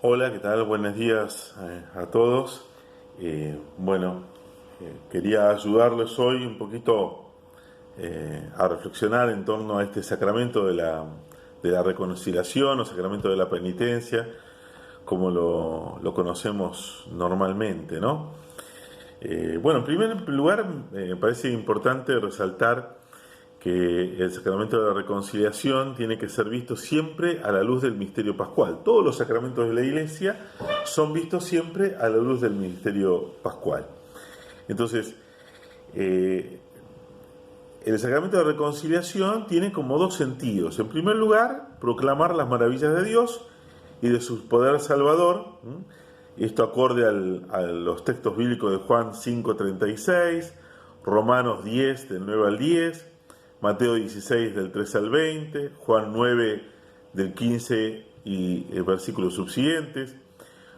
Hola, ¿qué tal? Buenos días a todos. Quería ayudarles hoy un poquito a reflexionar en torno a este sacramento de la reconciliación o sacramento de la penitencia, como lo conocemos normalmente, ¿no? En primer lugar, me parece importante resaltar que el sacramento de la reconciliación tiene que ser visto siempre a la luz del misterio pascual. Todos los sacramentos de la Iglesia son vistos siempre a la luz del misterio pascual. Entonces, el sacramento de la reconciliación tiene como dos sentidos. En primer lugar, proclamar las maravillas de Dios y de su poder salvador. Esto acorde a los textos bíblicos de Juan 5:36, Romanos 10, del 9 al 10, Mateo 16, del 3 al 20, Juan 9, del 15 y versículos subsiguientes,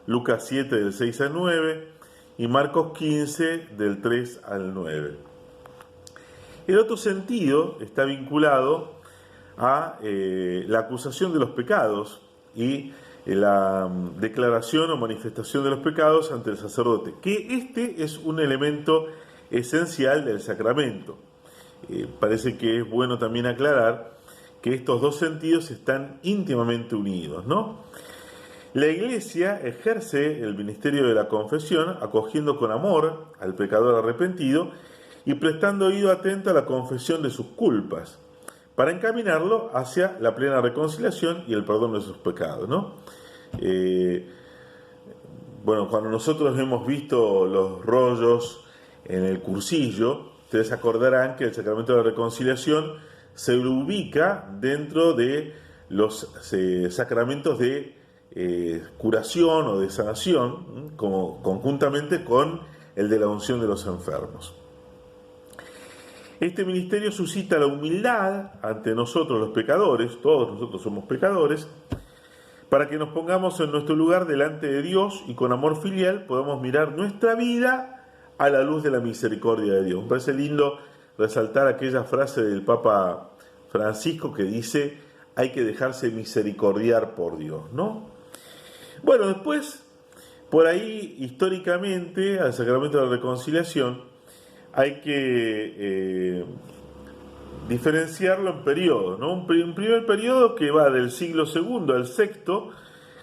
Lucas 7, del 6 al 9 y Marcos 15, del 3 al 9. El otro sentido está vinculado a la acusación de los pecados y la declaración o manifestación de los pecados ante el sacerdote, que este es un elemento esencial del sacramento. Parece que es bueno también aclarar que estos dos sentidos están íntimamente unidos, ¿no? La Iglesia ejerce el ministerio de la confesión acogiendo con amor al pecador arrepentido y prestando oído atento a la confesión de sus culpas, para encaminarlo hacia la plena reconciliación y el perdón de sus pecados, ¿no? Cuando nosotros hemos visto los rollos en el cursillo, ustedes acordarán que el sacramento de la reconciliación se ubica dentro de los sacramentos de curación o de sanación, como conjuntamente con el de la unción de los enfermos. Este ministerio suscita la humildad ante nosotros los pecadores, todos nosotros somos pecadores, para que nos pongamos en nuestro lugar delante de Dios y con amor filial podamos mirar nuestra vida a la luz de la misericordia de Dios. Me parece lindo resaltar aquella frase del Papa Francisco que dice: hay que dejarse misericordiar por Dios, ¿no? Después, por ahí, históricamente, al sacramento de la reconciliación, hay que diferenciarlo en periodos, ¿no? Un primer periodo que va del siglo II al VI,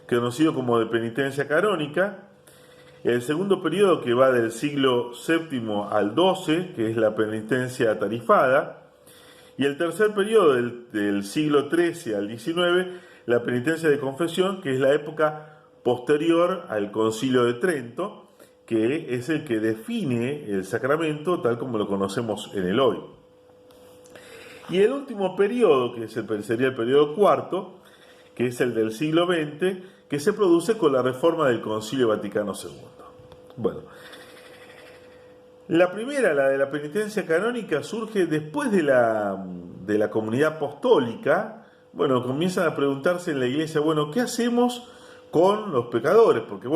conocido como de penitencia canónica. El segundo periodo que va del siglo VII al XII, que es la penitencia tarifada. Y el tercer periodo del siglo XIII al XIX, la penitencia de confesión, que es la época posterior al Concilio de Trento, que es el que define el sacramento tal como lo conocemos en el hoy. Y el último periodo, que sería el periodo cuarto, que es el del siglo XX, que se produce con la reforma del Concilio Vaticano II. La primera, la de la penitencia canónica, surge después de la comunidad apostólica. Comienzan a preguntarse en la iglesia, ¿qué hacemos con los pecadores? Porque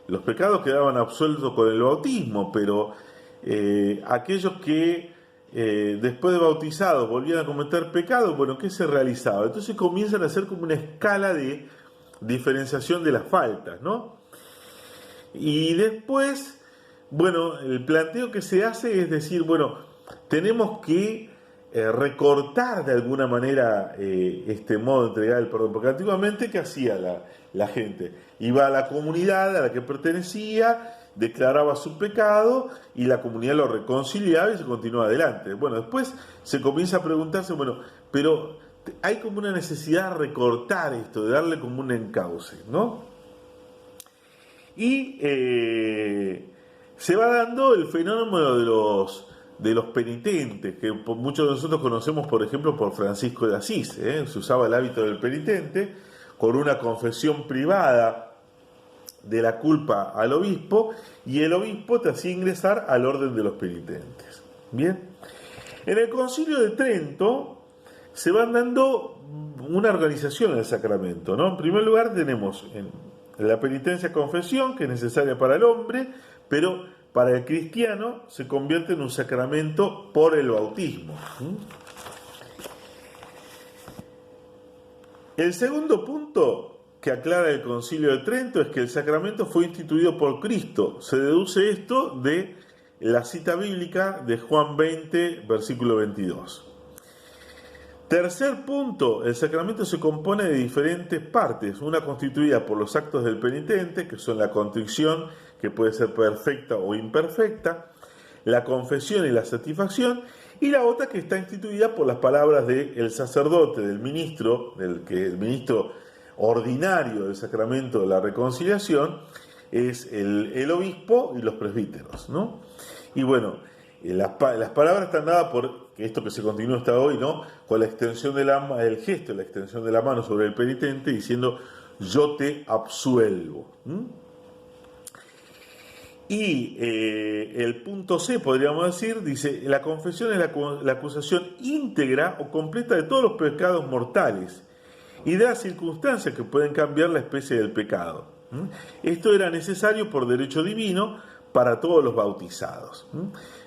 los pecados quedaban absueltos con el bautismo, pero aquellos que después de bautizados volvían a cometer pecados, ¿qué se realizaba? Entonces comienzan a hacer como una escala de diferenciación de las faltas, ¿no? Y después, el planteo que se hace es decir, tenemos que recortar de alguna manera este modo de entregar el perdón, porque antiguamente, ¿qué hacía la gente? Iba a la comunidad a la que pertenecía, declaraba su pecado y la comunidad lo reconciliaba y se continúa adelante. Después se comienza a preguntarse, pero hay como una necesidad de recortar esto, de darle como un encauce, ¿no? Y se va dando el fenómeno de los penitentes, que muchos de nosotros conocemos, por ejemplo, por Francisco de Asís. Se usaba el hábito del penitente con una confesión privada de la culpa al obispo, y el obispo te hacía ingresar al orden de los penitentes. Bien, en el Concilio de Trento se van dando una organización del sacramento, ¿no? En primer lugar tenemos la penitencia confesión, que es necesaria para el hombre, pero para el cristiano se convierte en un sacramento por el bautismo. El segundo punto que aclara el Concilio de Trento es que el sacramento fue instituido por Cristo. Se deduce esto de la cita bíblica de Juan 20, versículo 22. Tercer punto, el sacramento se compone de diferentes partes, una constituida por los actos del penitente, que son la contrición, que puede ser perfecta o imperfecta, la confesión y la satisfacción, y la otra que está instituida por las palabras del sacerdote, del ministro, el ministro ordinario del sacramento de la reconciliación, es el obispo y los presbíteros, ¿no? Y bueno, las palabras están dadas por esto que se continúa hasta hoy, ¿no? Con la extensión el gesto, la extensión de la mano sobre el penitente, diciendo: yo te absuelvo. Y el punto C, podríamos decir, dice: la confesión es la acusación íntegra o completa de todos los pecados mortales y de las circunstancias que pueden cambiar la especie del pecado. Esto era necesario por derecho divino para todos los bautizados.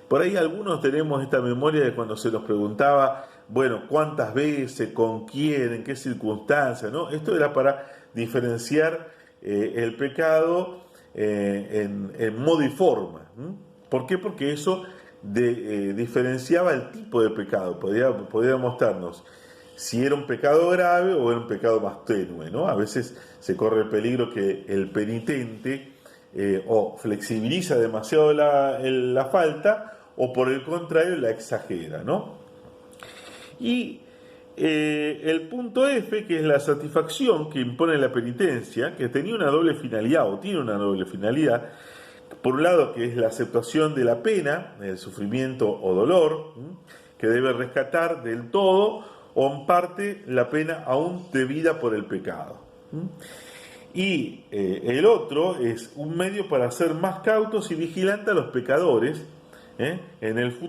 Por ahí algunos tenemos esta memoria de cuando se nos preguntaba, bueno, ¿cuántas veces, con quién, en qué circunstancias? ¿No? Esto era para diferenciar el pecado en modo y forma. ¿Por qué? Porque eso diferenciaba el tipo de pecado, podía mostrarnos si era un pecado grave o era un pecado más tenue, ¿no? A veces se corre el peligro que el penitente o flexibiliza demasiado la falta, o por el contrario la exagera, ¿no? Y el punto F, que es la satisfacción que impone la penitencia, que tenía una doble finalidad, o tiene una doble finalidad. Por un lado, que es la aceptación de la pena, el sufrimiento o dolor, que debe rescatar del todo o en parte la pena aún debida por el pecado. Y el otro es un medio para ser más cautos y vigilantes a los pecadores en el futuro.